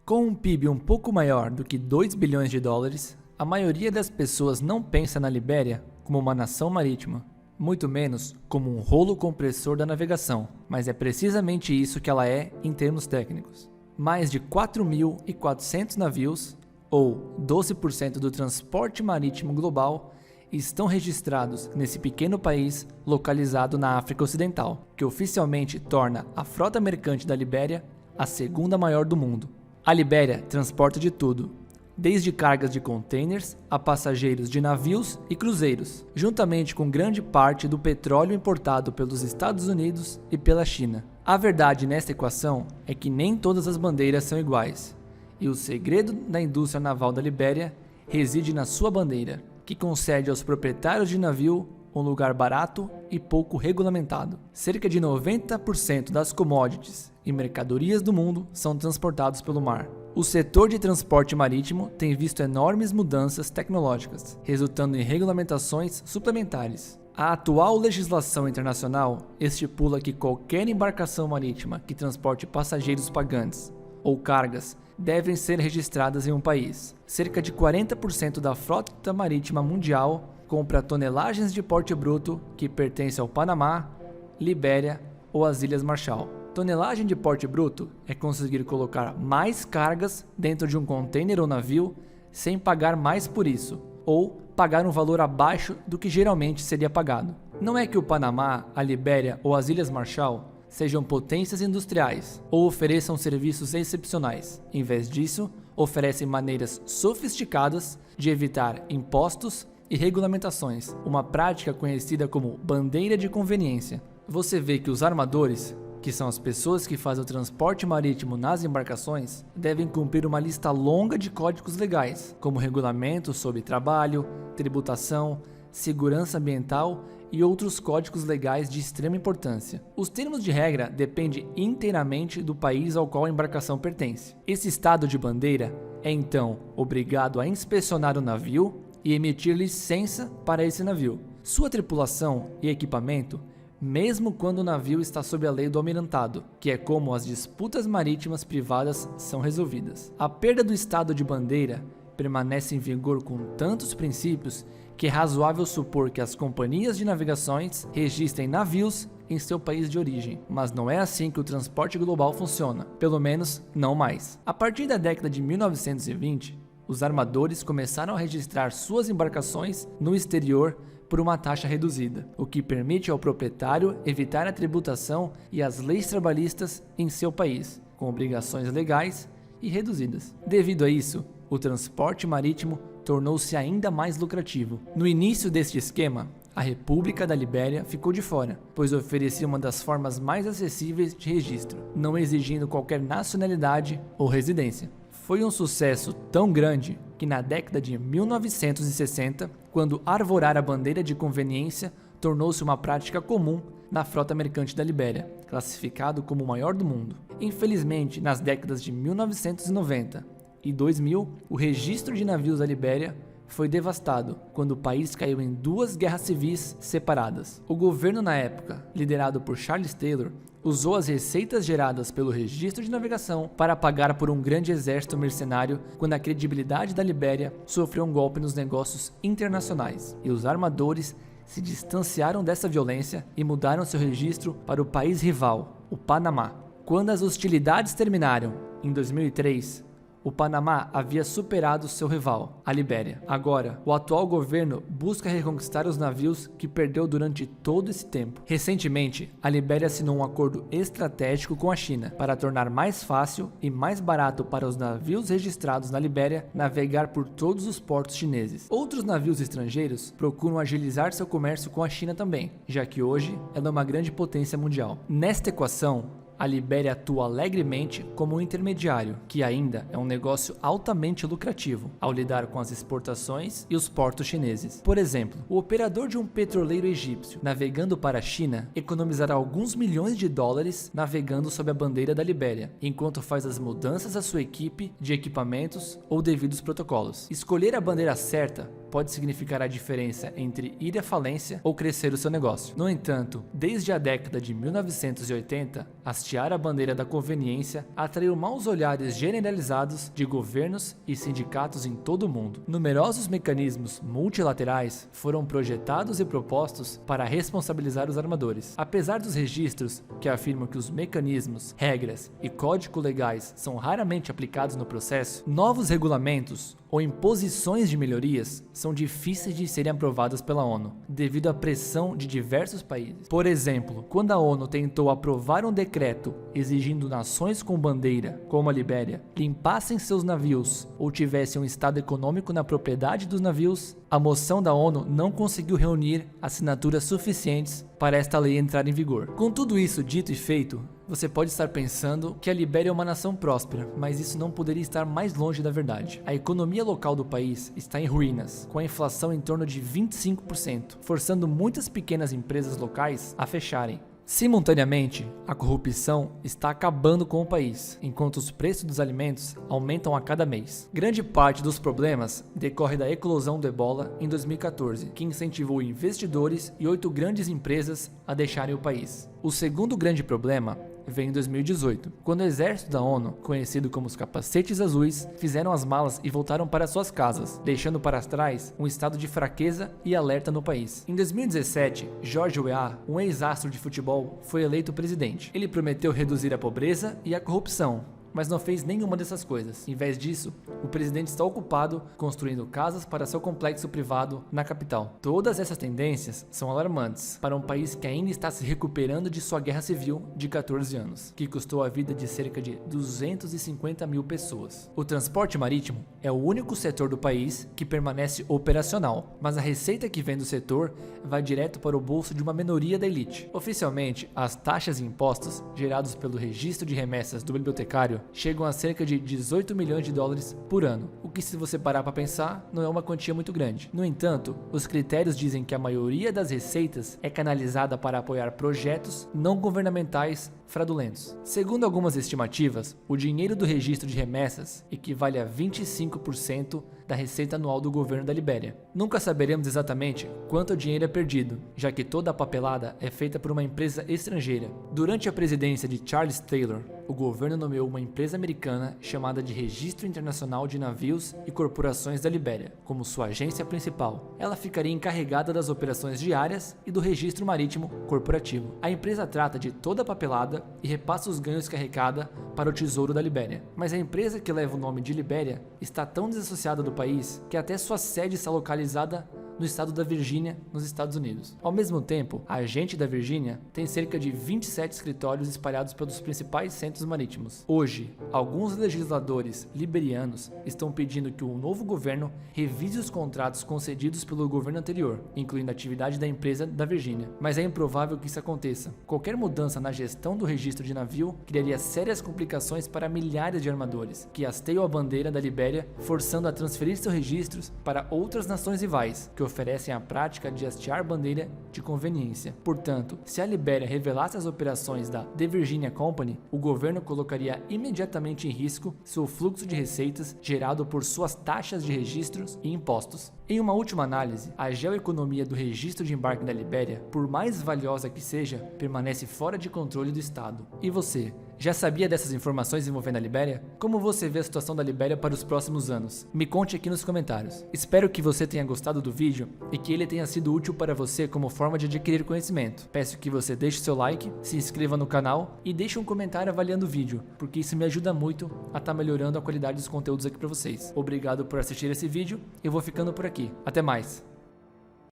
Com um PIB um pouco maior do que 2 bilhões de dólares, a maioria das pessoas não pensa na Libéria como uma nação marítima, muito menos como um rolo compressor da navegação, mas é precisamente isso que ela é em termos técnicos. Mais de 4.400 navios, ou 12% do transporte marítimo global, estão registrados nesse pequeno país localizado na África Ocidental, que oficialmente torna a frota mercante da Libéria a segunda maior do mundo. A Libéria transporta de tudo, desde cargas de containers a passageiros de navios e cruzeiros, juntamente com grande parte do petróleo importado pelos Estados Unidos e pela China. A verdade nesta equação é que nem todas as bandeiras são iguais, e o segredo da indústria naval da Libéria reside na sua bandeira, que concede aos proprietários de navio um lugar barato e pouco regulamentado. Cerca de 90% das commodities e mercadorias do mundo são transportados pelo mar. O setor de transporte marítimo tem visto enormes mudanças tecnológicas, resultando em regulamentações suplementares. A atual legislação internacional estipula que qualquer embarcação marítima que transporte passageiros pagantes ou cargas devem ser registradas em um país. Cerca de 40% da frota marítima mundial compra tonelagens de porte bruto que pertencem ao Panamá, Libéria ou às Ilhas Marshall. Tonelagem de porte bruto é conseguir colocar mais cargas dentro de um container ou navio sem pagar mais por isso, ou pagar um valor abaixo do que geralmente seria pagado. Não é que o Panamá, a Libéria ou as Ilhas Marshall sejam potências industriais ou ofereçam serviços excepcionais. Em vez disso, oferecem maneiras sofisticadas de evitar impostos e regulamentações, uma prática conhecida como bandeira de conveniência. Você vê que os armadores, que são as pessoas que fazem o transporte marítimo nas embarcações, devem cumprir uma lista longa de códigos legais, como regulamentos sobre trabalho, tributação, segurança ambiental e outros códigos legais de extrema importância. Os termos de regra dependem inteiramente do país ao qual a embarcação pertence. Esse estado de bandeira é então obrigado a inspecionar o navio e emitir licença para esse navio, sua tripulação e equipamento, mesmo quando o navio está sob a lei do almirantado, que é como as disputas marítimas privadas são resolvidas. A perda do estado de bandeira permanece em vigor com tantos princípios que é razoável supor que as companhias de navegações registrem navios em seu país de origem, mas não é assim que o transporte global funciona, pelo menos não mais. A partir da década de 1920, os armadores começaram a registrar suas embarcações no exterior por uma taxa reduzida, o que permite ao proprietário evitar a tributação e as leis trabalhistas em seu país, com obrigações legais e reduzidas. Devido a isso, o transporte marítimo tornou-se ainda mais lucrativo. No início deste esquema, a República da Libéria ficou de fora, pois oferecia uma das formas mais acessíveis de registro, não exigindo qualquer nacionalidade ou residência. Foi um sucesso tão grande que na década de 1960, quando arvorar a bandeira de conveniência tornou-se uma prática comum na frota mercante da Libéria, classificado como o maior do mundo. Infelizmente, nas décadas de 1990 e 2000, o registro de navios da Libéria foi devastado quando o país caiu em duas guerras civis separadas. O governo na época, liderado por Charles Taylor, usou as receitas geradas pelo registro de navegação para pagar por um grande exército mercenário quando a credibilidade da Libéria sofreu um golpe nos negócios internacionais, e os armadores se distanciaram dessa violência e mudaram seu registro para o país rival, o Panamá. Quando as hostilidades terminaram, em 2003, o Panamá havia superado seu rival, a Libéria. Agora, o atual governo busca reconquistar os navios que perdeu durante todo esse tempo. Recentemente, a Libéria assinou um acordo estratégico com a China para tornar mais fácil e mais barato para os navios registrados na Libéria navegar por todos os portos chineses. Outros navios estrangeiros procuram agilizar seu comércio com a China também, já que hoje ela é uma grande potência mundial. Nesta equação, a Libéria atua alegremente como um intermediário, que ainda é um negócio altamente lucrativo, ao lidar com as exportações e os portos chineses. Por exemplo, o operador de um petroleiro egípcio navegando para a China economizará alguns milhões de dólares navegando sob a bandeira da Libéria, enquanto faz as mudanças à sua equipe de equipamentos ou devidos protocolos. Escolher a bandeira certa pode significar a diferença entre ir à falência ou crescer o seu negócio. No entanto, desde a década de 1980, hastear a bandeira da conveniência atraiu maus olhares generalizados de governos e sindicatos em todo o mundo. Numerosos mecanismos multilaterais foram projetados e propostos para responsabilizar os armadores. Apesar dos registros que afirmam que os mecanismos, regras e códigos legais são raramente aplicados no processo, novos regulamentos ou imposições de melhorias são difíceis de serem aprovadas pela ONU, devido à pressão de diversos países. Por exemplo, quando a ONU tentou aprovar um decreto exigindo nações com bandeira, como a Libéria, limpassem seus navios ou tivessem um estado econômico na propriedade dos navios, a moção da ONU não conseguiu reunir assinaturas suficientes para esta lei entrar em vigor. Com tudo isso dito e feito, você pode estar pensando que a Libéria é uma nação próspera, mas isso não poderia estar mais longe da verdade. A economia local do país está em ruínas, com a inflação em torno de 25%, forçando muitas pequenas empresas locais a fecharem. Simultaneamente, a corrupção está acabando com o país, enquanto os preços dos alimentos aumentam a cada mês. Grande parte dos problemas decorre da eclosão do Ebola em 2014, que incentivou investidores e 8 grandes empresas a deixarem o país. O segundo grande problema veio em 2018, quando o exército da ONU, conhecido como os Capacetes Azuis, fizeram as malas e voltaram para suas casas, deixando para trás um estado de fraqueza e alerta no país. Em 2017, George Weah, um ex-astro de futebol, foi eleito presidente. Ele prometeu reduzir a pobreza e a corrupção, mas não fez nenhuma dessas coisas. Em vez disso, o presidente está ocupado construindo casas para seu complexo privado na capital. Todas essas tendências são alarmantes para um país que ainda está se recuperando de sua guerra civil de 14 anos, que custou a vida de cerca de 250 mil pessoas. O transporte marítimo é o único setor do país que permanece operacional, mas a receita que vem do setor vai direto para o bolso de uma minoria da elite. Oficialmente, as taxas e impostos gerados pelo registro de remessas do bibliotecário chegam a cerca de 18 milhões de dólares por ano, o que, se você parar para pensar, não é uma quantia muito grande. No entanto, os critérios dizem que a maioria das receitas é canalizada para apoiar projetos não governamentais fraudulentos. Segundo algumas estimativas, o dinheiro do registro de remessas equivale a 25% da receita anual do governo da Libéria. Nunca saberemos exatamente quanto dinheiro é perdido, já que toda a papelada é feita por uma empresa estrangeira. Durante a presidência de Charles Taylor, o governo nomeou uma empresa americana chamada de Registro Internacional de Navios e Corporações da Libéria como sua agência principal. Ela ficaria encarregada das operações diárias e do registro marítimo corporativo. A empresa trata de toda a papelada e repassa os ganhos que arrecada para o Tesouro da Libéria. Mas a empresa que leva o nome de Libéria está tão desassociada do país que até sua sede está localizada no estado da Virgínia, nos Estados Unidos. Ao mesmo tempo, a Agente da Virgínia tem cerca de 27 escritórios espalhados pelos principais centros marítimos. Hoje, alguns legisladores liberianos estão pedindo que o novo governo revise os contratos concedidos pelo governo anterior, incluindo a atividade da empresa da Virgínia. Mas é improvável que isso aconteça. Qualquer mudança na gestão do registro de navio criaria sérias complicações para milhares de armadores, que hasteiam a bandeira da Libéria, forçando a transferir seus registros para outras nações rivais, que oferecem a prática de hastear bandeira de conveniência. Portanto, se a Libéria revelasse as operações da The Virginia Company, o governo colocaria imediatamente em risco seu fluxo de receitas gerado por suas taxas de registros e impostos. Em uma última análise, a geoeconomia do registro de embarque da Libéria, por mais valiosa que seja, permanece fora de controle do Estado. E você? Já sabia dessas informações envolvendo a Libéria? Como você vê a situação da Libéria para os próximos anos? Me conte aqui nos comentários. Espero que você tenha gostado do vídeo e que ele tenha sido útil para você como forma de adquirir conhecimento. Peço que você deixe seu like, se inscreva no canal e deixe um comentário avaliando o vídeo, porque isso me ajuda muito a estar melhorando a qualidade dos conteúdos aqui para vocês. Obrigado por assistir esse vídeo, eu vou ficando por aqui. Até mais!